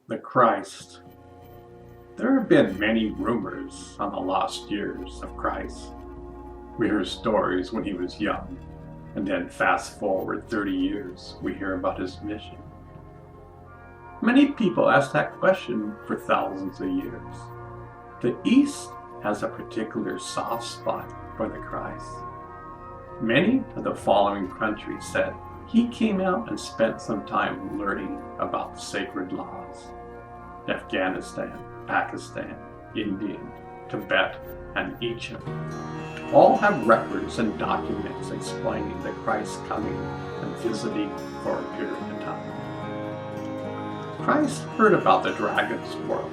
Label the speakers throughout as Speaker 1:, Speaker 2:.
Speaker 1: The Christ. There have been many rumors on the lost years of Christ. We hear stories when he was young, and then fast forward 30 years, we hear about his mission. Many people ask that question for thousands of years. The East has a particular soft spot for the Christ. Many of the following countries said he came out and spent some time learning about the sacred laws. Afghanistan, Pakistan, India, Tibet, and Egypt all have records and documents explaining the Christ coming and visiting for a period of time. Christ heard about the dragon's world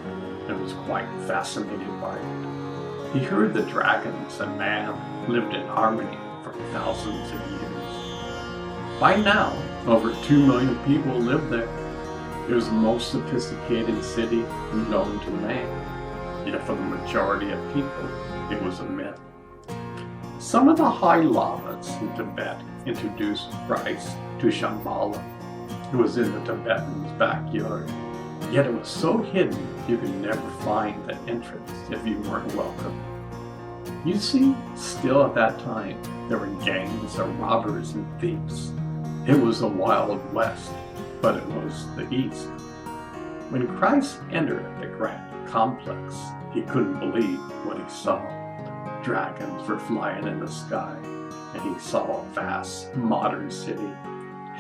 Speaker 1: and was quite fascinated by it. He heard the dragons and man lived in harmony for thousands of years. By now, over 2 million people live there. It was the most sophisticated city known to man, yet for the majority of people, it was a myth. Some of the high lamas in Tibet introduced Christ to Shambhala. It was in the Tibetan's backyard, yet it was so hidden you could never find the entrance if you weren't welcome. You see, still at that time, there were gangs of robbers and thieves. It was the Wild West, but it was the East. When Christ entered the grand complex, he couldn't believe what he saw. Dragons were flying in the sky, and he saw a vast, modern city.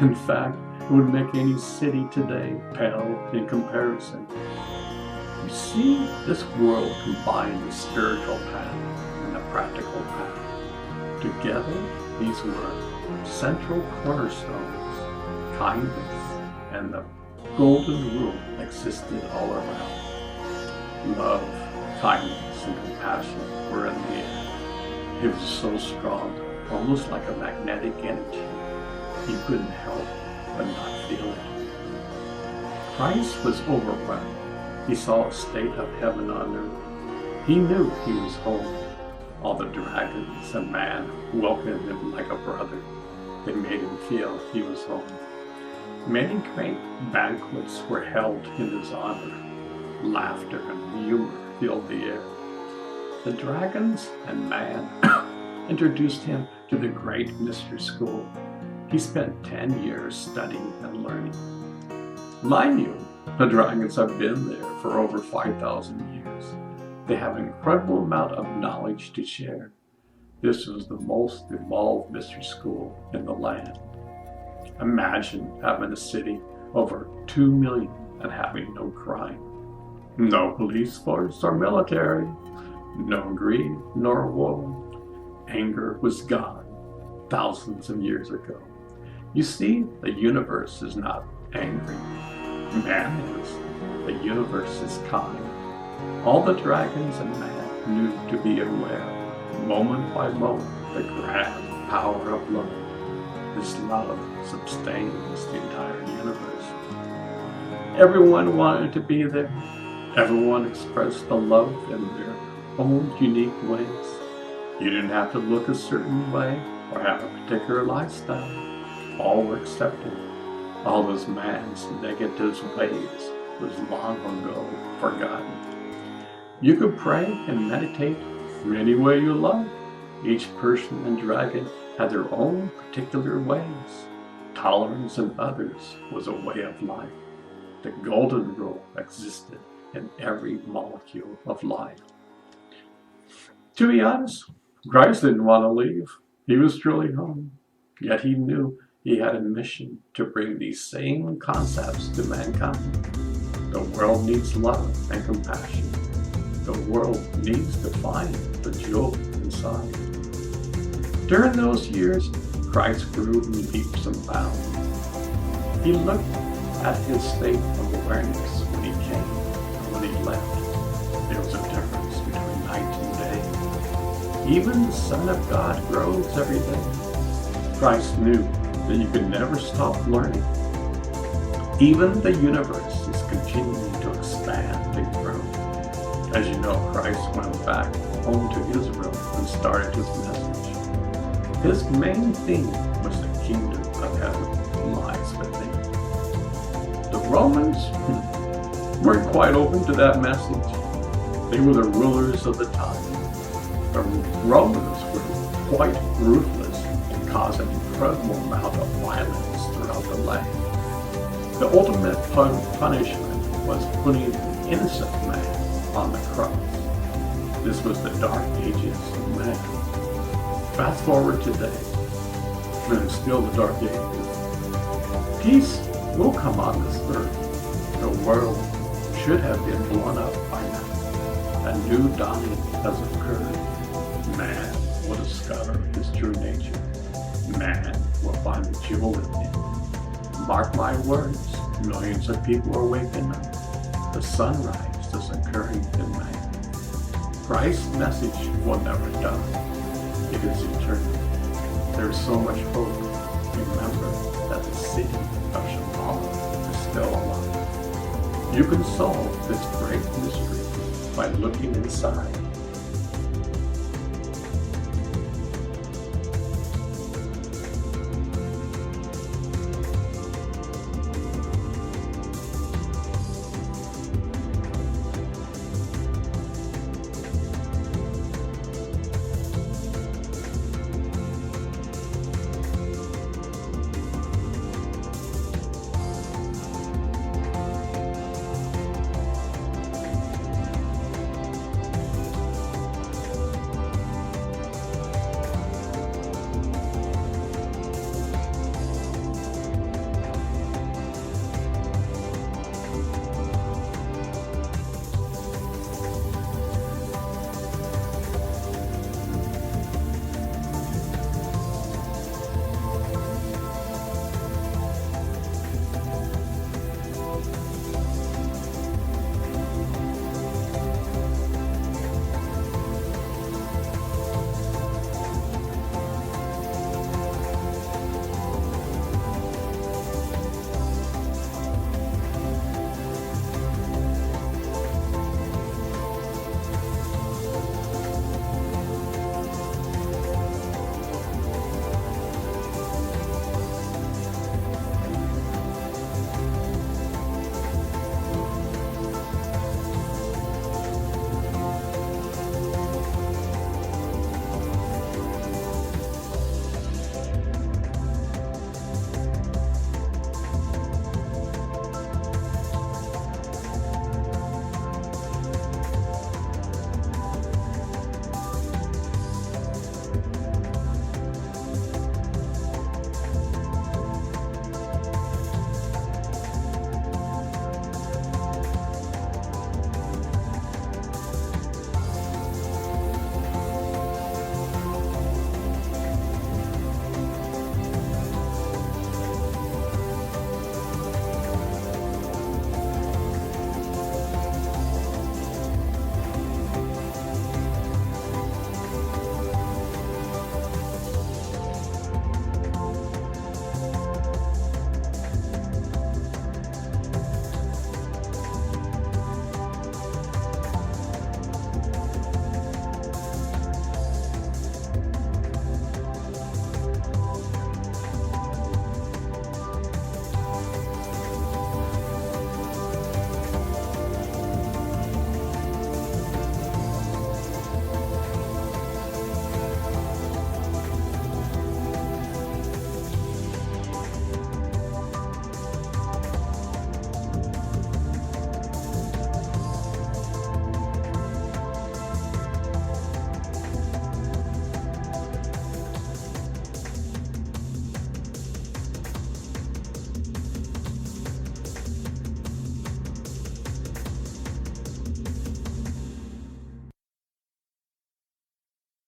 Speaker 1: In fact, it would make any city today pale in comparison. You see, this world combined the spiritual path and the practical path. Together, these were central cornerstones. Kindness and the golden rule existed all around. Love, kindness, and compassion were in the air. It was so strong, almost like a magnetic energy. You couldn't help but not feel it. Christ was overwhelmed. He saw a state of heaven on earth. He knew he was home. All the dragons and man welcomed him like a brother. They made him feel he was home. Many great banquets were held in his honor. Laughter and humor filled the air. The dragons and man introduced him to the great mystery school. He spent 10 years studying and learning. Mind you, the dragons have been there for over 5,000 years. They have an incredible amount of knowledge to share. This was the most evolved mystery school in the land. Imagine having a city over 2 million and having no crime, no police force or military, no greed nor war. Anger was gone thousands of years ago. You see, the universe is not angry. Man is. The universe is kind. All the dragons and man knew to be aware, moment by moment, the grand power of love. This love sustains the entire universe. Everyone wanted to be there. Everyone expressed the love in their own unique ways. You didn't have to look a certain way or have a particular lifestyle. All were accepted. All those man's negative ways was long ago forgotten. You could pray and meditate any way you like. Each person and dragon had their own particular ways. Tolerance in others was a way of life. The golden rule existed in every molecule of life. To be honest, Christ didn't want to leave. He was truly home. Yet he knew he had a mission to bring these same concepts to mankind. The world needs love and compassion. The world needs to find the jewel inside. During those years, Christ grew in leaps and bounds. He looked at his state of awareness when he came and when he left. There was a difference between night and day. Even the Son of God grows every day. Christ knew that you could never stop learning. Even the universe is continuing to expand and grow. As you know, Christ went back home to Israel and started his message. His main theme was the kingdom of heaven lies within. The Romans weren't quite open to that message. They were the rulers of the time. The Romans were quite ruthless and caused an incredible amount of violence throughout the land. The ultimate punishment was putting an innocent man on the cross. This was the dark ages of man. Fast forward today, and it's still the dark ages. Peace will come on this earth. The world should have been blown up by now. A new dawning has occurred. Man will discover his true nature. Man will find the jewel in him. Mark my words, millions of people are waking up. The sunrise is occurring in man. Christ's message will never die. It is eternal. There is so much hope. Remember that the city of Shambhala is still alive. You can solve this great mystery by looking inside